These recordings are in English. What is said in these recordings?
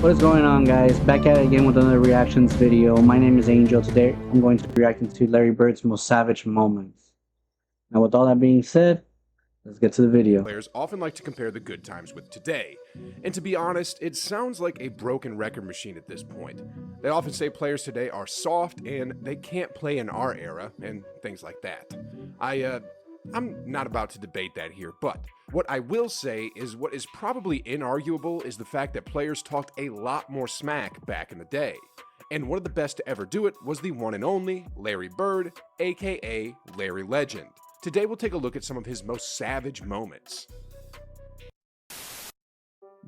What is going on, guys? Back at it again with another reactions video. My name is Angel. Today I'm going to be reacting to Larrybird's most savage moments. Now with all that being said, let's get to the video. Players often like to compare the good times with today. And to be honest, it sounds like a broken record machine at this point. They often say players today are soft and they can't play in our era and things like that. I'm not about to debate that here, but what I will say is what is probably inarguable is the fact that players talked a lot more smack back in the day. And one of the best to ever do it was the one and only Larry Bird, aka Larry Legend. Today we'll take a look at some of his most savage moments.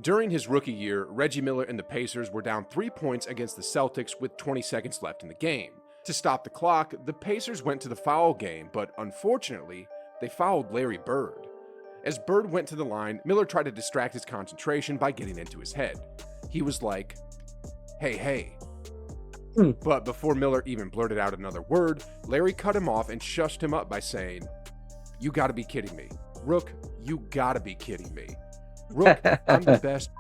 During his rookie year, Reggie Miller and the Pacers were down 3 points against the Celtics with 20 seconds left in the game. To stop the clock, the Pacers went to the foul game, but unfortunately, they fouled Larry Bird. As Bird went to the line, Miller tried to distract his concentration by getting into his head. He was like, hey. But before Miller even blurted out another word, Larry cut him off and shushed him up by saying, "You gotta be kidding me. Rook, you gotta be kidding me. Rook, I'm the best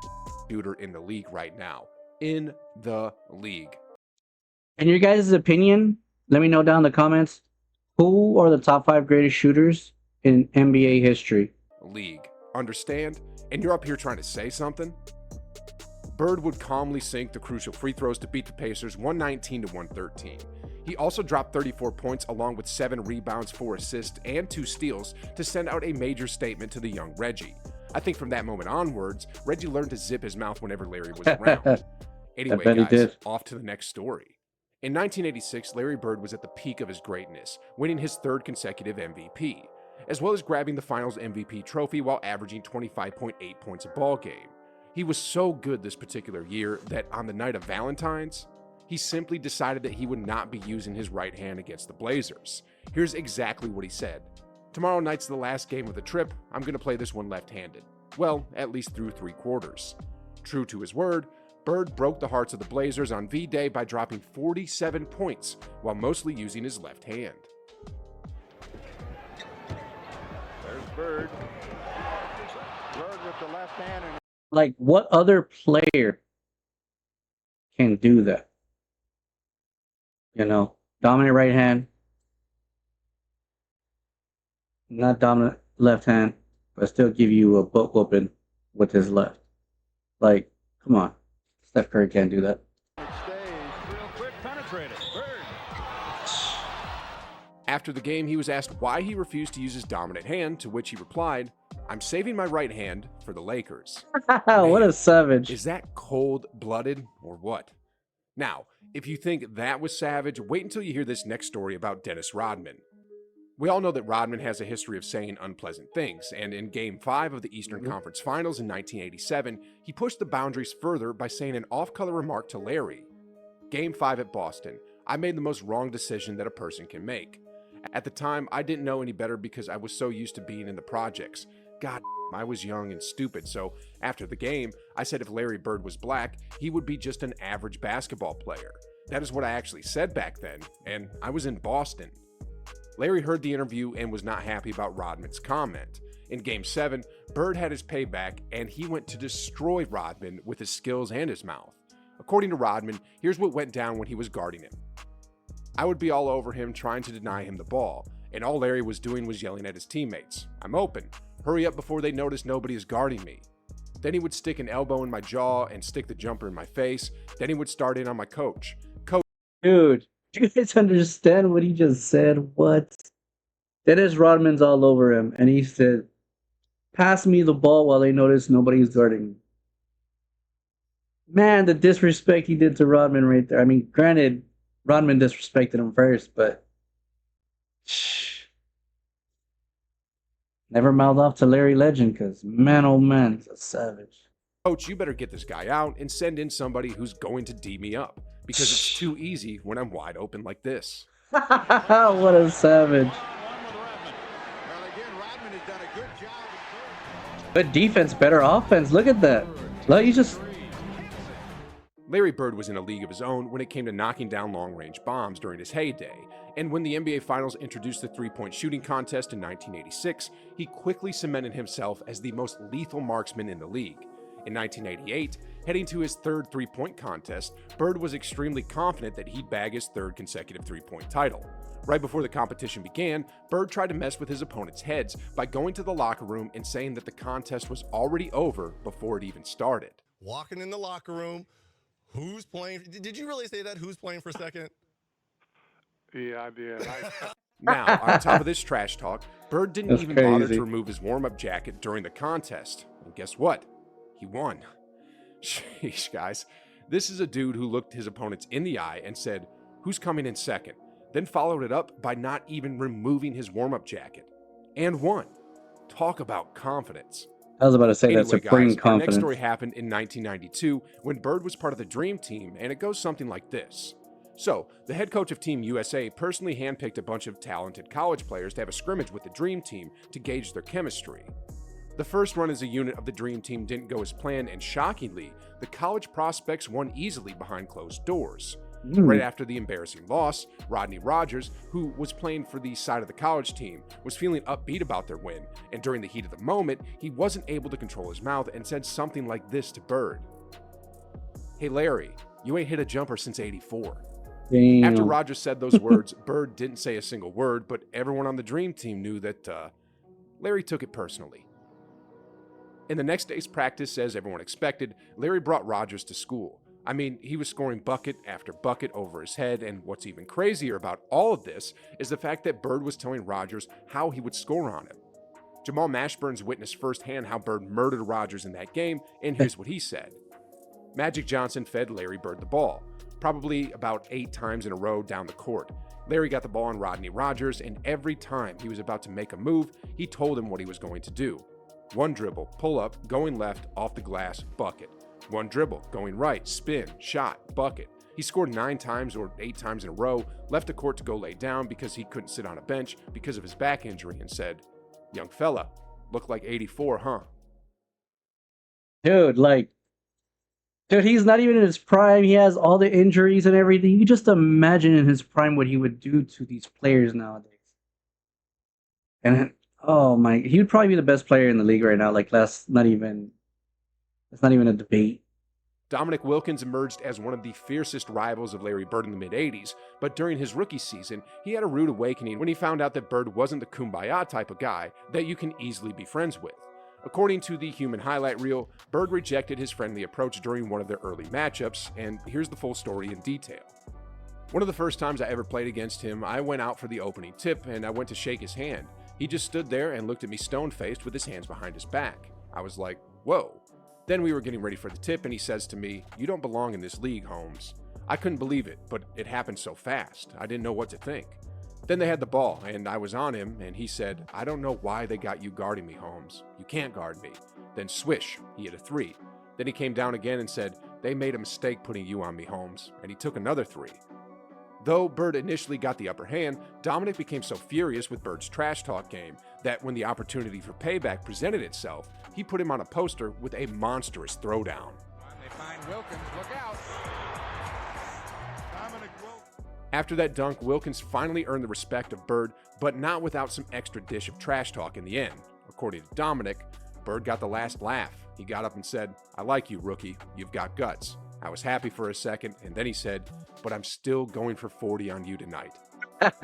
shooter in the league right now. In the league." In your guys' opinion, let me know down in the comments, who are the top 5 greatest shooters in NBA history? League. Understand? And you're up here trying to say something? Bird would calmly sink the crucial free throws to beat the Pacers 119 to 113. He also dropped 34 points along with 7 rebounds, 4 assists, and 2 steals to send out a major statement to the young Reggie. I think from that moment onwards, Reggie learned to zip his mouth whenever Larry was around. Anyway, guys, off to the next story. In 1986, Larry Bird was at the peak of his greatness, winning his 3rd consecutive MVP, as well as grabbing the Finals MVP trophy while averaging 25.8 points a ball game. He was so good this particular year that on the night of Valentine's, he simply decided that he would not be using his right hand against the Blazers. Here's exactly what he said. "Tomorrow night's the last game of the trip. I'm going to play this one left-handed. Well, at least through 3 quarters. True to his word, Bird broke the hearts of the Blazers on V-Day by dropping 47 points while mostly using his left hand. There's Bird. Bird with the left hand. Like, what other player can do that? You know, dominant right hand, not dominant left hand, but still give you a butt whooping with his left. Like, come on. Steph Curry can't do that. After the game, he was asked why he refused to use his dominant hand, to which he replied, "I'm saving my right hand for the Lakers." What a savage. Is that cold-blooded or what? Now, if you think that was savage, wait until you hear this next story about Dennis Rodman. We all know that Rodman has a history of saying unpleasant things, and in Game 5 of the Eastern Conference Finals in 1987, he pushed the boundaries further by saying an off-color remark to Larry. Game 5 at Boston, "I made the most wrong decision that a person can make. At the time, I didn't know any better because I was so used to being in the projects. God, I was young and stupid, so after the game, I said if Larry Bird was black, he would be just an average basketball player. That is what I actually said back then, and I was in Boston." Larry heard the interview and was not happy about Rodman's comment. In Game 7, Bird had his payback, and he went to destroy Rodman with his skills and his mouth. According to Rodman, here's what went down when he was guarding him. "I would be all over him trying to deny him the ball, and all Larry was doing was yelling at his teammates. 'I'm open. Hurry up before they notice nobody is guarding me.' Then he would stick an elbow in my jaw and stick the jumper in my face. Then he would start in on my coach. Dude, do you guys understand what he just said? What? Dennis Rodman's all over him, and he said, 'Pass me the ball while they notice nobody's guarding me.' Man, the disrespect he did to Rodman right there. I mean, granted, Rodman disrespected him first, but never mouth off to Larry Legend, because man, oh man, he's a savage. Coach, you better get this guy out and send in somebody who's going to D me up, because it's too easy when I'm wide open like this." What a savage. Good defense, better offense. Look at that. Look, you just... Larry Bird was in a league of his own when it came to knocking down long-range bombs during his heyday, and when the NBA Finals introduced the three-point shooting contest in 1986, he quickly cemented himself as the most lethal marksman in the league. In 1988, heading to his third three-point contest, Bird was extremely confident that he'd bag his third consecutive three-point title. Right before the competition began, Bird tried to mess with his opponents' heads by going to the locker room and saying that the contest was already over before it even started. Walking in the locker room, who's playing? Did you really say that? Who's playing for second? Yeah, I did. Now, on top of this trash talk, Bird didn't That's even bother crazy. to remove his warm-up jacket during the contest. And guess what? He won. Sheesh, guys. This is a dude who looked his opponents in the eye and said, "Who's coming in second?" Then followed it up by not even removing his warm-up jacket. And won. Talk about confidence. I was about to say that Anyway, supreme guys, our confidence. next story happened in 1992 when Bird was part of the Dream Team, and it goes something like this. So, the head coach of Team USA personally handpicked a bunch of talented college players to have a scrimmage with the Dream Team to gauge their chemistry. The first run as a unit of the Dream Team didn't go as planned, and shockingly, the college prospects won easily behind closed doors. Right after the embarrassing loss, Rodney Rogers, who was playing for the side of the college team, was feeling upbeat about their win, and during the heat of the moment, he wasn't able to control his mouth and said something like this to Bird. "Hey Larry, you ain't hit a jumper since '84. Damn. After Rogers said those words, Bird didn't say a single word, but everyone on the Dream Team knew that Larry took it personally. In the next day's practice, as everyone expected, Larry brought Rogers to school. I mean, he was scoring bucket after bucket over his head, and what's even crazier about all of this is the fact that Bird was telling Rogers how he would score on him. Jamal Mashburn's witnessed firsthand how Bird murdered Rogers in that game, and here's what he said. Magic Johnson fed Larry Bird the ball, probably about 8 times in a row down the court. Larry got the ball on Rodney Rogers, and every time he was about to make a move, he told him what he was going to do. 1 dribble, pull up, going left, off the glass, bucket. 1 dribble, going right, spin, shot, bucket. He scored 9 times or 8 times in a row, left the court to go lay down because he couldn't sit on a bench because of his back injury, and said, "Young fella, look like 84, huh?" Dude, he's not even in his prime. He has all the injuries and everything. You just imagine in his prime what he would do to these players nowadays. And oh my, he would probably be the best player in the league right now. That's not even a debate. Dominic Wilkins emerged as one of the fiercest rivals of Larry Bird in the mid-'80s, but during his rookie season, he had a rude awakening when he found out that Bird wasn't the kumbaya type of guy that you can easily be friends with. According to the Human highlight reel, Bird rejected his friendly approach during one of their early matchups, and here's the full story in detail. One of the first times I ever played against him, I went out for the opening tip, and I went to shake his hand. He just stood there and looked at me stone-faced with his hands behind his back. I was like, whoa. Then we were getting ready for the tip, and he says to me, "You don't belong in this league, Holmes." I couldn't believe it, but it happened so fast. I didn't know what to think. Then they had the ball, and I was on him, and he said, "I don't know why they got you guarding me, Holmes. You can't guard me." Then swish, he hit a 3. Then he came down again and said, "They made a mistake putting you on me, Holmes," and he took another 3. Though Bird initially got the upper hand, Dominic became so furious with Bird's trash talk game that when the opportunity for payback presented itself, he put him on a poster with a monstrous throwdown. They find Wilkins. Look out. Dominic Wilkins. After that dunk, Wilkins finally earned the respect of Bird, but not without some extra dish of trash talk in the end. According to Dominic, Bird got the last laugh. He got up and said, "I like you, rookie. You've got guts." I was happy for a second, and then he said, "But I'm still going for 40 on you tonight."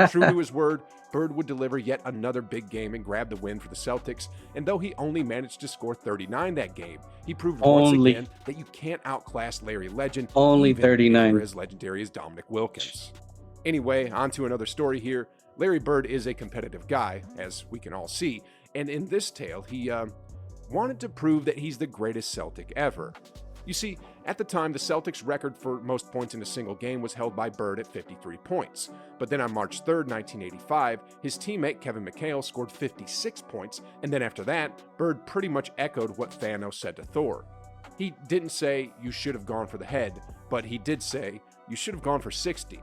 True to his word, Bird would deliver yet another big game and grab the win for the Celtics, and though he only managed to score 39 that game, he proved once again that you can't outclass Larry Legend, Only even 39. if you're as legendary as Dominic Wilkins. Anyway, on to another story here. Larry Bird is a competitive guy, as we can all see, and in this tale, he wanted to prove that he's the greatest Celtic ever. You see, at the time, the Celtics' record for most points in a single game was held by Bird at 53 points. But then on March 3rd, 1985, his teammate Kevin McHale scored 56 points, and then after that, Bird pretty much echoed what Thanos said to Thor. He didn't say, "You should have gone for the head," but he did say, "You should have gone for 60.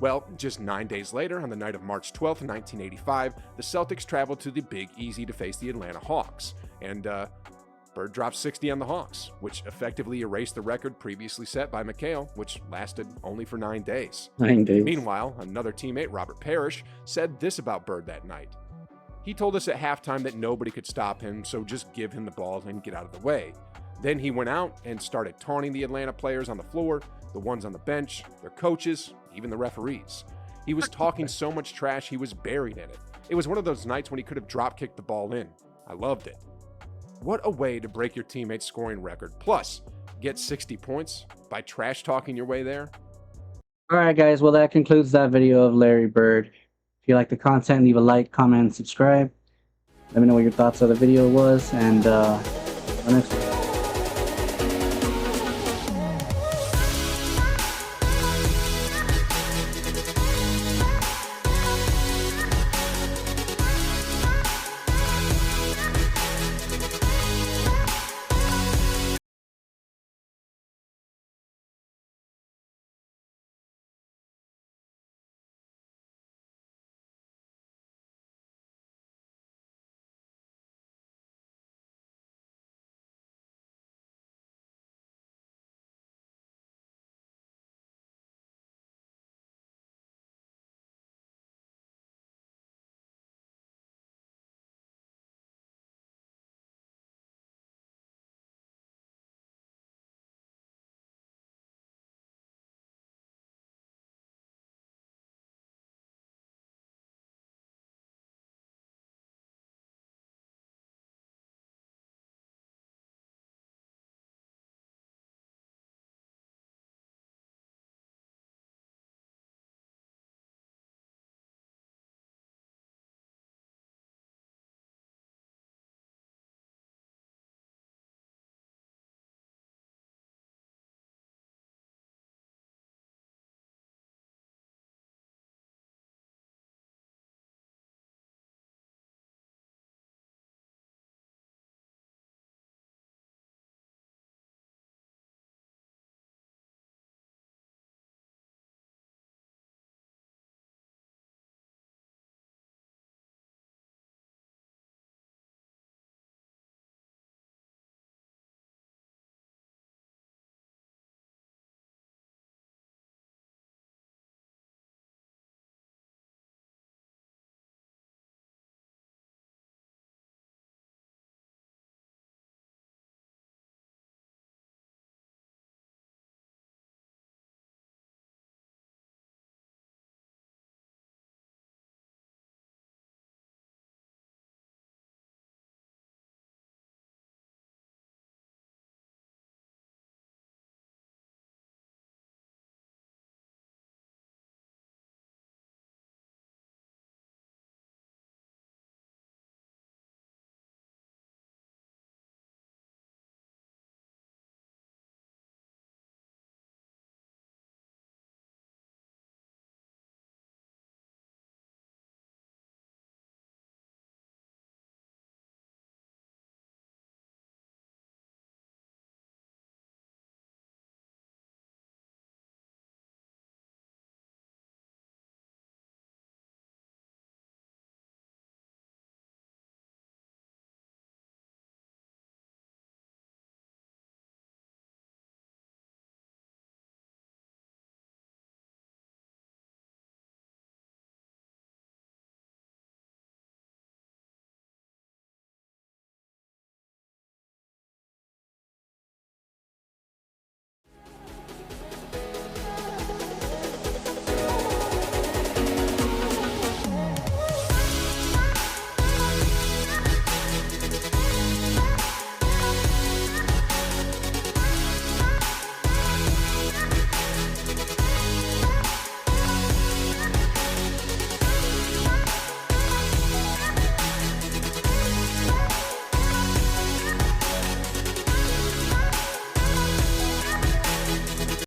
Well, just 9 days later, on the night of March 12th, 1985, the Celtics traveled to the Big Easy to face the Atlanta Hawks, and Bird dropped 60 on the Hawks, which effectively erased the record previously set by McHale, which lasted only for 9 days. 9 days. Meanwhile, another teammate, Robert Parrish, said this about Bird that night. He told us at halftime that nobody could stop him, so just give him the ball and get out of the way. Then he went out and started taunting the Atlanta players on the floor, the ones on the bench, their coaches, even the referees. He was talking so much trash he was buried in it. It was one of those nights when he could have drop-kicked the ball in. I loved it. What a way to break your teammate's scoring record, plus get 60 points by trash-talking your way there. Alright guys, well that concludes that video of Larrybird. If you like the content, leave a like, comment, and subscribe. Let me know what your thoughts of the video was, and next one.